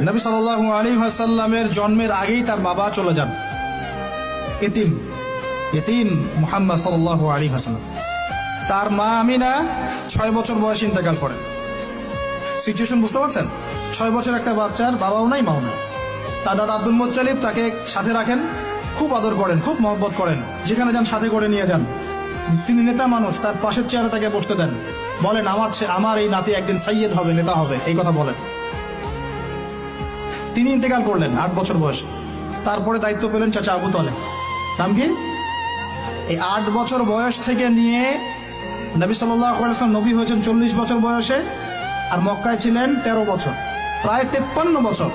নবী সাল্লাল্লাহু আলাইহি ওয়াসাল্লামের জন্মের আগেই তার বাবা চলে যান, ইতিম মুহাম্মদ সাল্লাল্লাহু আলাইহি ওয়াসাল্লাম। তার মা আমিনা 6 বছর বয়সে ইন্তেকাল করেন। সিচুয়েশন বুঝতে পারছেন? 6 বছর একটা বাচ্চার বাবাও নাই মাও নাই। তার দাদা আব্দুল মুত্তালিব তাকে সাথে রাখেন, খুব আদর করেন, খুব মহব্বত করেন, যেখানে যান সাথে করে নিয়ে যান। তিনি নেতা মানুষ, তার পাশের চেয়ারে তাকে বসতে দেন, বলেন আমার এই নাতি একদিন সাইয়্যেদ হবে, নেতা হবে, এই কথা বলেন। তিনি ইন্তেকাল করলেন 8 বছর বয়স। তারপরে দায়িত্ব পেলেন চাচা আবু তালেব। নাম কি? এই 8 বছর বয়স থেকে নিয়ে নবী সাল্লাল্লাহু আলাইহি ওয়াসাল্লাম নবী হয়েছেন 40 বছর বয়সে, আর মক্কায় ছিলেন 13 বছর, প্রায় 53 বছর।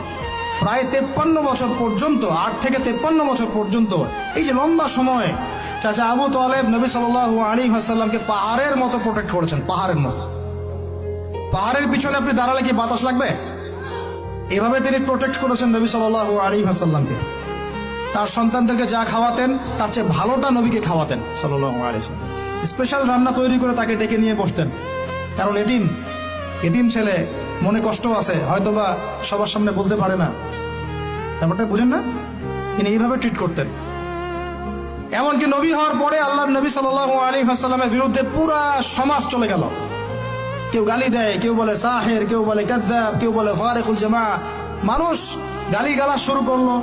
প্রায় 53 বছর পর্যন্ত, 8 থেকে 53 বছর পর্যন্ত, এই যে লম্বা সময় চাচা আবু তালেব নবী সাল্লাল্লাহু আলাইহি ওয়াসাল্লামকে পাহাড়ের মতো প্রোটেক্ট করেছেন, পাহাড়ের মতো। পাহাড়ের পিছনে আপনি দাঁড়ালে কি বাতাস লাগবে? এভাবে তিনি প্রোটেক্ট করেছেন নবী সাল্লাল্লাহু আলাইহি ওয়াসাল্লামকে। তার সন্তানদেরকে যা খাওয়াতেন তার চেয়ে ভালোটা নবীকে খাওয়াতেন সাল্লাল্লাহু আলাইহি ওয়াসাল্লাম। স্পেশাল রান্না তৈরি করে তাকে ডেকে নিয়ে বসতেন, কারণ এতিম ছেলে, মনে কষ্ট আছে, হয়তোবা সবার সামনে বলতে পারে না, ব্যাপারটা বুঝেন না? তিনি এইভাবে ট্রিট করতেন। এমনকি নবী হওয়ার পরে আল্লাহর নবী সাল্লাল্লাহু আলাইহি ওয়াসাল্লামের বিরুদ্ধে পুরা সমাজ চলে গেল। কেউ গালি দেয়, কেউ বলে সাহের, কেউ বলে কাযযাব, কেউ বলে ফারিকুল জামাআ। মানুষ গালি গালাজ শুরু করলো,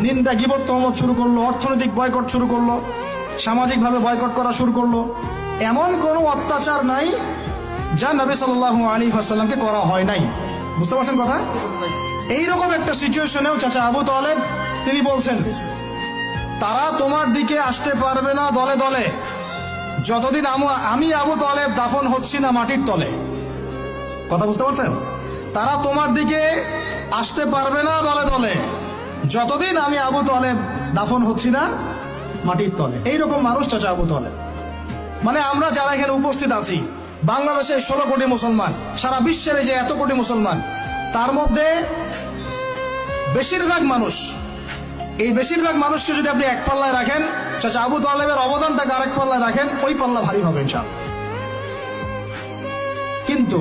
নিন্দা গীবত তহমত শুরু করলো, অর্থনৈতিক বয়কট শুরু করলো, সামাজিকভাবে বয়কট করা শুরু করলো। এমন কোনো অত্যাচার নাই যা নবী সাল্লাল্লাহু আলাইহি ওয়াসাল্লামকে করা হয় নাই। বুঝতে পারছেন কথা? এইরকম একটা সিচুয়েশনেও চাচা আবু তালেব তিনি বলছেন, তারা তোমার দিকে আসতে পারবে না দলে দলে যতদিন আমি আবু তালেব দাফন হচ্ছি না মাটির তলে। কথা বুঝতে পারছেন? তারা তোমার দিকে আসতে পারবে না দলে দলে যতদিন আমি আবু তালেব দাফন হচ্ছি না মাটির তলে। এইরকম মানুষ চাচা আবু তালেব। মানে আমরা যারা এখানে উপস্থিত আছি, বাংলাদেশে 16 কোটি মুসলমান, সারা বিশ্বের যে এত কোটি মুসলমান, তার মধ্যে বেশিরভাগ মানুষকে যদি আপনি এক পাল্লায় রাখেন, চাচা আবু তালেবের অবদানটাকে আরেক পাল্লায় রাখেন, ওই পাল্লা ভারী হবে ইনশাআল্লাহ। কিন্তু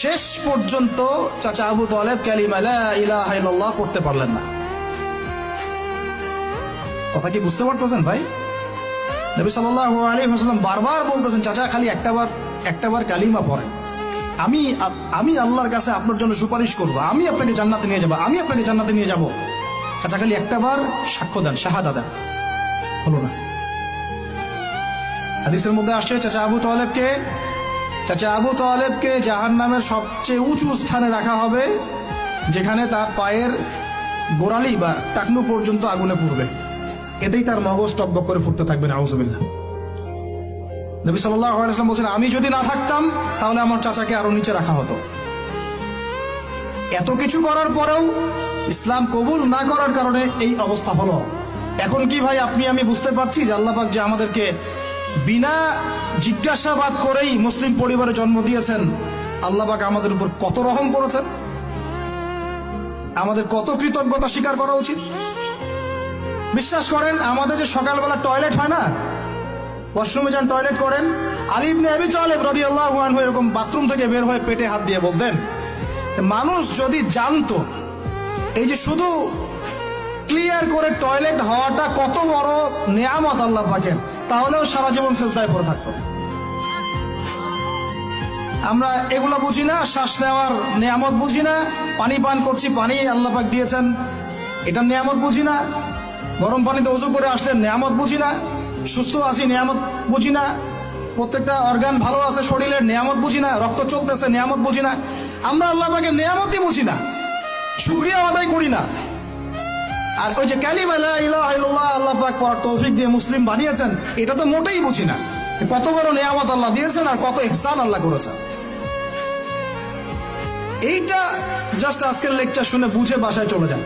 শেষ পর্যন্ত চাচা আবু তালেব কালিমা লা ইলাহা ইল্লাল্লাহ পড়তে পারলেন না। কথা কি বুঝতে পারতেছেন ভাই? নবী সাল্লাল্লাহু আলাইহি ওয়াসাল্লাম বারবার বলতেছেন, চাচা খালি একটাবার কালিমা পড়েন, আমি আল্লাহর কাছে আপনার জন্য সুপারিশ করবো, আমি আপনাকে জান্নাতে নিয়ে যাব, চাচা খালি একটাবার সাক্ষ্য দেন, শাহাদা দেন। হলো না। হাদিসের মধ্যে আসছে চাচা আবু তালেবকে জাহান্নামের সবচেয়ে উঁচু স্থানে রাখা হবে, যেখানে তার পায়ের গোড়ালি বা টাকনু পর্যন্ত আগুনে পুড়বে। এতেই তার মগজ টকবক করে ফুটতে থাকবে, নাউযুবিল্লাহ। নবী সাল্লাল্লাহু আলাইহি ওয়াসাল্লাম বলেছেন, আমি যদি না থাকতাম তাহলে আমার চাচাকে আরো নিচে রাখা হতো। এত কিছু করার পরেও ইসলাম কবুল না করার কারণে এই অবস্থা হলো। এখন কি ভাই আমি বুঝতে পারছি যে আল্লাহ পাক যে আমাদেরকে বিনা জিজ্ঞাসাবাদ করেই মুসলিম পরিবারে জন্ম দিয়েছেন, আল্লাহ পাক আমাদের উপর কত রহম করেছেন, আমাদের কত কৃতজ্ঞতা স্বীকার করা উচিত। বিশ্বাস করেন, আমাদের যে সকালবেলা টয়লেট হয় না, ওয়াশরুমে যান, টয়লেট করেন, আলী ইবনে আবি তালেব রাদিয়াল্লাহু আনহু এরকম বাথরুম থেকে বের হয়ে পেটে হাত দিয়ে বলতেন, মানুষ যদি জানতো এই যে শুধু ক্লিয়ার করে টয়লেট হওয়াটা কত বড় নেয়ামত আল্লাহ পাকের, তাহলেও সারা জীবন সিজদায় পড়ে থাকতো। আমরা এগুলো বুঝি না, শ্বাস নেওয়ার নেয়ামত বুঝি না, পানি পান করছি, পানি আল্লাহ পাক দিয়েছেন, এটা নেয়ামত বুঝি না, গরম পানিতে ওযু করে আসলেন, নেয়ামত বুঝি না, সুস্থ আছি, নেয়ামত বুঝি না, প্রত্যেকটা অর্গান ভালো আছে শরীরের, নেয়ামত বুঝি না, রক্ত চলতেছে, নেয়ামত বুঝি না। আমরা আল্লাহ পাকের নেয়ামতই বুঝি না, শুকরিয়া আদায় করি না। আর ওই যে কালিমা লা ইলাহা ইল্লাল্লাহ আল্লাহ পাক পড়ার তৌফিক দিয়ে মুসলিম বানিয়েছেন, এটা তো মোটেই বুঝি না। কত বড় নেয়ামত আল্লাহ দিয়েছেন আর কত ইহসান আল্লাহ করেছেন। এইটা জাস্ট আজকের লেকচার শুনে বুঝে বাসায় চলে যান।